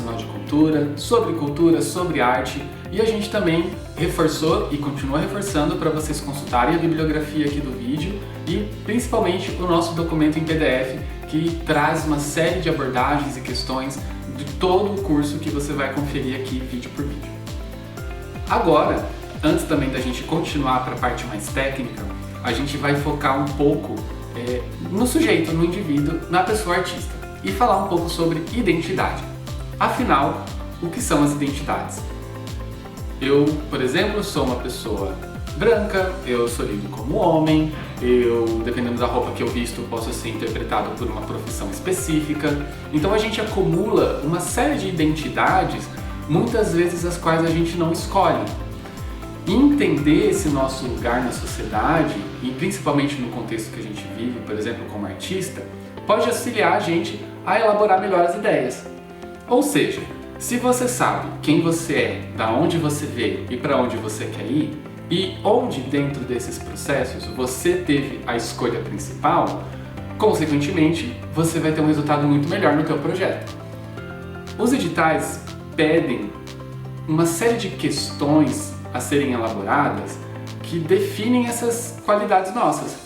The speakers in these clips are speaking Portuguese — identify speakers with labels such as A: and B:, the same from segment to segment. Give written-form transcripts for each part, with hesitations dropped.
A: Nacional de Cultura, sobre arte, e a gente também reforçou e continua reforçando para vocês consultarem a bibliografia aqui do vídeo e principalmente o nosso documento em PDF que traz uma série de abordagens e questões de todo o curso que você vai conferir aqui vídeo por vídeo. Agora, antes também da gente continuar para a parte mais técnica, a gente vai focar um pouco no sujeito, no indivíduo, na pessoa artista e falar um pouco sobre identidade. Afinal, o que são as identidades? Eu, por exemplo, sou uma pessoa branca, eu sou lido como homem, eu, dependendo da roupa que eu visto, posso ser interpretado por uma profissão específica. Então a gente acumula uma série de identidades, muitas vezes as quais a gente não escolhe. Entender esse nosso lugar na sociedade, e principalmente no contexto que a gente vive, por exemplo, como artista, pode auxiliar a gente a elaborar melhor as ideias. Ou seja, se você sabe quem você é, da onde você veio e para onde você quer ir, e onde dentro desses processos você teve a escolha principal, consequentemente, você vai ter um resultado muito melhor no teu projeto. Os editais pedem uma série de questões a serem elaboradas que definem essas qualidades nossas.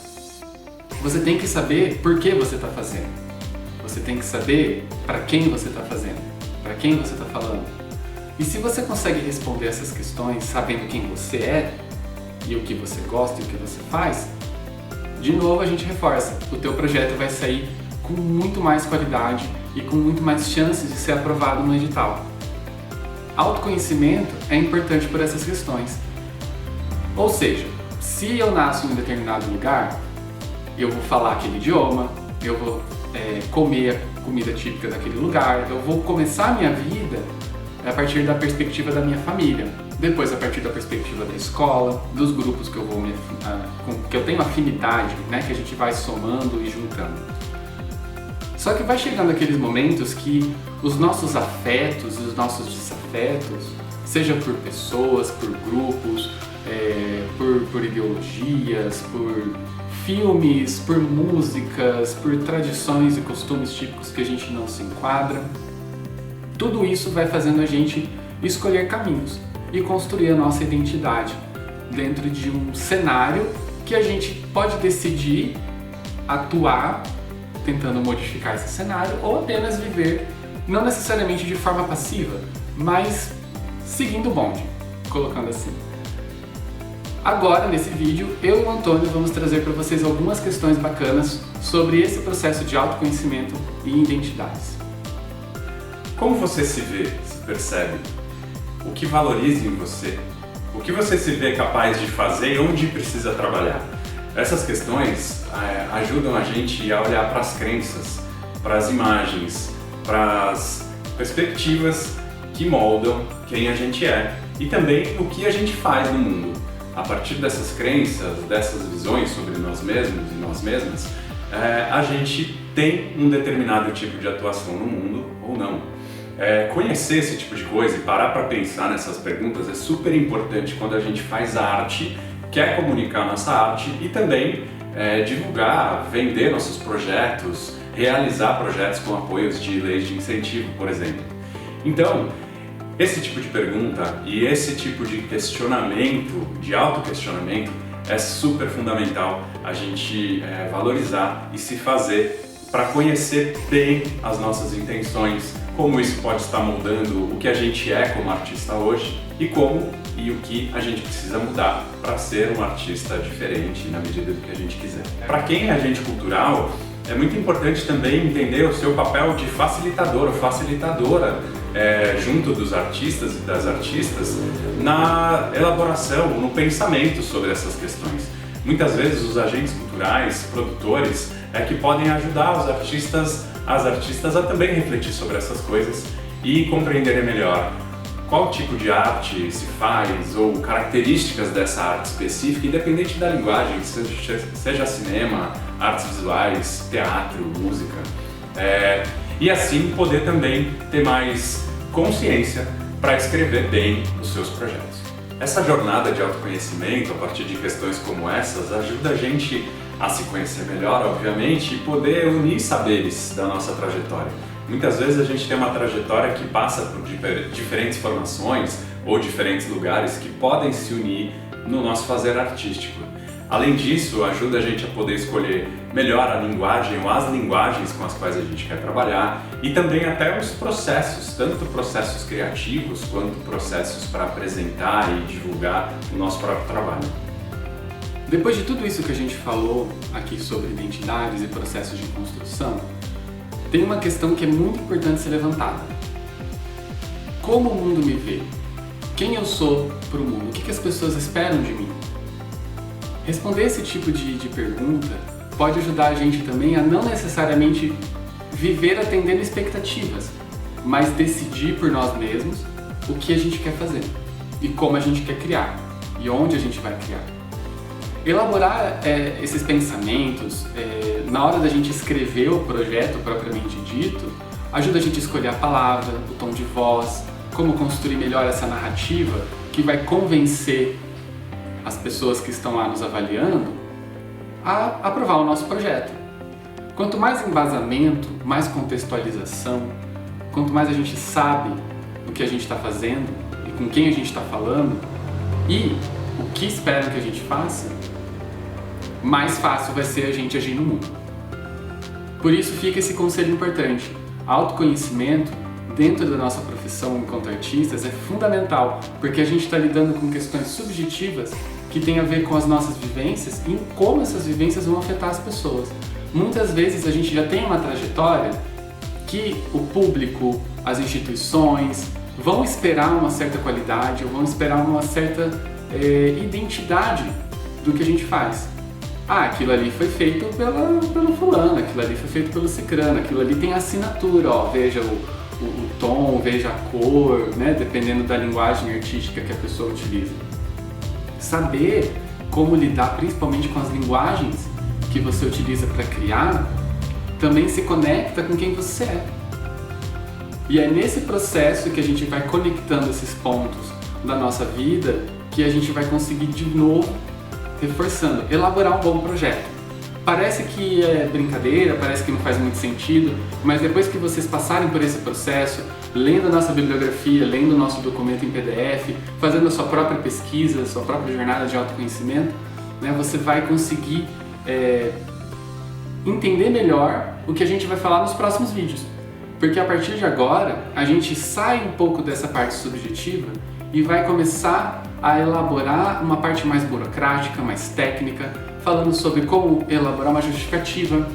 A: Você tem que saber por que você está fazendo. Você tem que saber para quem você está fazendo, para quem você está falando. E se você consegue responder essas questões sabendo quem você é, e o que você gosta e o que você faz, de novo a gente reforça, o teu projeto vai sair com muito mais qualidade e com muito mais chances de ser aprovado no edital. Autoconhecimento é importante por essas questões. Ou seja, se eu nasço em um determinado lugar, eu vou falar aquele idioma, eu vou comer a comida típica daquele lugar, eu vou começar a minha vida a partir da perspectiva da minha família, depois a partir da perspectiva da escola, dos grupos que eu vou que eu tenho afinidade, né, que a gente vai somando e juntando. Só que vai chegando aqueles momentos que os nossos afetos e os nossos desafetos, seja por pessoas, por grupos, por ideologias, por filmes, por músicas, por tradições e costumes típicos que a gente não se enquadra, tudo isso vai fazendo a gente escolher caminhos e construir a nossa identidade dentro de um cenário que a gente pode decidir atuar tentando modificar esse cenário ou apenas viver, não necessariamente de forma passiva, mas seguindo o bonde, colocando assim. Agora, nesse vídeo, eu e o Antônio vamos trazer para vocês algumas questões bacanas sobre esse processo de autoconhecimento e identidades.
B: Como você se vê, se percebe? O que valoriza em você? O que você se vê capaz de fazer e onde precisa trabalhar? Essas questões ajudam a gente a olhar para as crenças, para as imagens, para as perspectivas que moldam quem a gente é e também o que a gente faz no mundo. A partir dessas crenças, dessas visões sobre nós mesmos e nós mesmas, a gente tem um determinado tipo de atuação no mundo ou não. Conhecer esse tipo de coisa e parar para pensar nessas perguntas é super importante quando a gente faz arte, quer comunicar nossa arte e também divulgar, vender nossos projetos, realizar projetos com apoios de leis de incentivo, por exemplo. Então, esse tipo de pergunta e esse tipo de questionamento, de autoquestionamento, é super fundamental a gente valorizar e se fazer para conhecer bem as nossas intenções, como isso pode estar moldando o que a gente é como artista hoje e como e o que a gente precisa mudar para ser um artista diferente na medida do que a gente quiser. Para quem é agente cultural, é muito importante também entender o seu papel de facilitador ou facilitadora junto dos artistas e das artistas na elaboração, no pensamento sobre essas questões. Muitas vezes os agentes culturais, produtores, que podem ajudar os artistas, as artistas a também refletir sobre essas coisas e compreenderem melhor qual tipo de arte se faz ou características dessa arte específica, independente da linguagem, seja cinema, artes visuais, teatro, música, e assim poder também ter mais consciência para escrever bem os seus projetos. Essa jornada de autoconhecimento, a partir de questões como essas, ajuda a gente a se conhecer melhor, obviamente, e poder unir saberes da nossa trajetória. Muitas vezes a gente tem uma trajetória que passa por diferentes formações ou diferentes lugares que podem se unir no nosso fazer artístico. Além disso, ajuda a gente a poder escolher melhor a linguagem ou as linguagens com as quais a gente quer trabalhar e também até os processos, tanto processos criativos quanto processos para apresentar e divulgar o nosso próprio trabalho.
A: Depois de tudo isso que a gente falou aqui sobre identidades e processos de construção, tem uma questão que é muito importante ser levantada. Como o mundo me vê? Quem eu sou para o mundo? O que as pessoas esperam de mim? Responder esse tipo de pergunta pode ajudar a gente também a não necessariamente viver atendendo expectativas, mas decidir por nós mesmos o que a gente quer fazer e como a gente quer criar e onde a gente vai criar. Elaborar esses pensamentos na hora da gente escrever o projeto propriamente dito ajuda a gente a escolher a palavra, o tom de voz, como construir melhor essa narrativa que vai convencer as pessoas que estão lá nos avaliando a aprovar o nosso projeto. Quanto mais embasamento, mais contextualização, quanto mais a gente sabe o que a gente está fazendo e com quem a gente está falando e o que esperam que a gente faça, mais fácil vai ser a gente agir no mundo. Por isso fica esse conselho importante. Autoconhecimento dentro da nossa profissão enquanto artistas é fundamental, porque a gente está lidando com questões subjetivas que têm a ver com as nossas vivências e como essas vivências vão afetar as pessoas. Muitas vezes a gente já tem uma trajetória que o público, as instituições vão esperar uma certa qualidade, ou vão esperar uma certa identidade do que a gente faz. Ah, aquilo ali foi feito pelo fulano, aquilo ali foi feito pelo cicrano, aquilo ali tem assinatura, ó, veja o tom, veja a cor, né, dependendo da linguagem artística que a pessoa utiliza. Saber como lidar principalmente com as linguagens que você utiliza para criar também se conecta com quem você é. E é nesse processo que a gente vai conectando esses pontos da nossa vida que a gente vai conseguir de novo, reforçando, elaborar um bom projeto. Parece que é brincadeira, parece que não faz muito sentido, mas depois que vocês passarem por esse processo, lendo a nossa bibliografia, lendo o nosso documento em PDF, fazendo a sua própria pesquisa, a sua própria jornada de autoconhecimento, né, você vai conseguir entender melhor o que a gente vai falar nos próximos vídeos. Porque a partir de agora, a gente sai um pouco dessa parte subjetiva e vai começar a elaborar uma parte mais burocrática, mais técnica, falando sobre como elaborar uma justificativa,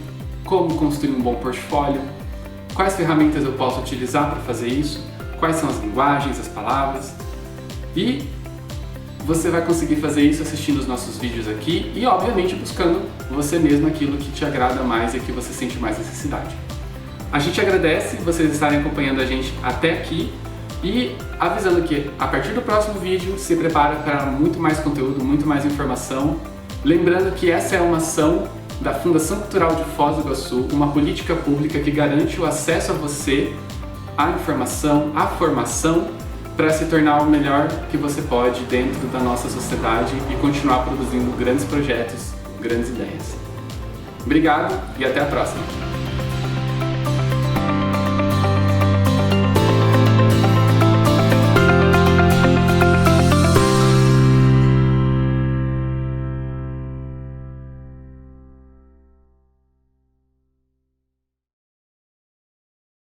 A: como construir um bom portfólio, quais ferramentas eu posso utilizar para fazer isso, quais são as linguagens, as palavras. E você vai conseguir fazer isso assistindo os nossos vídeos aqui e, obviamente, buscando você mesmo aquilo que te agrada mais e que você sente mais necessidade. A gente agradece vocês estarem acompanhando a gente até aqui e avisando que a partir do próximo vídeo se prepara para muito mais conteúdo, muito mais informação. Lembrando que essa é uma ação da Fundação Cultural de Foz do Iguaçu, uma política pública que garante o acesso a você, à informação, à formação, para se tornar o melhor que você pode dentro da nossa sociedade e continuar produzindo grandes projetos, grandes ideias. Obrigado e até a próxima!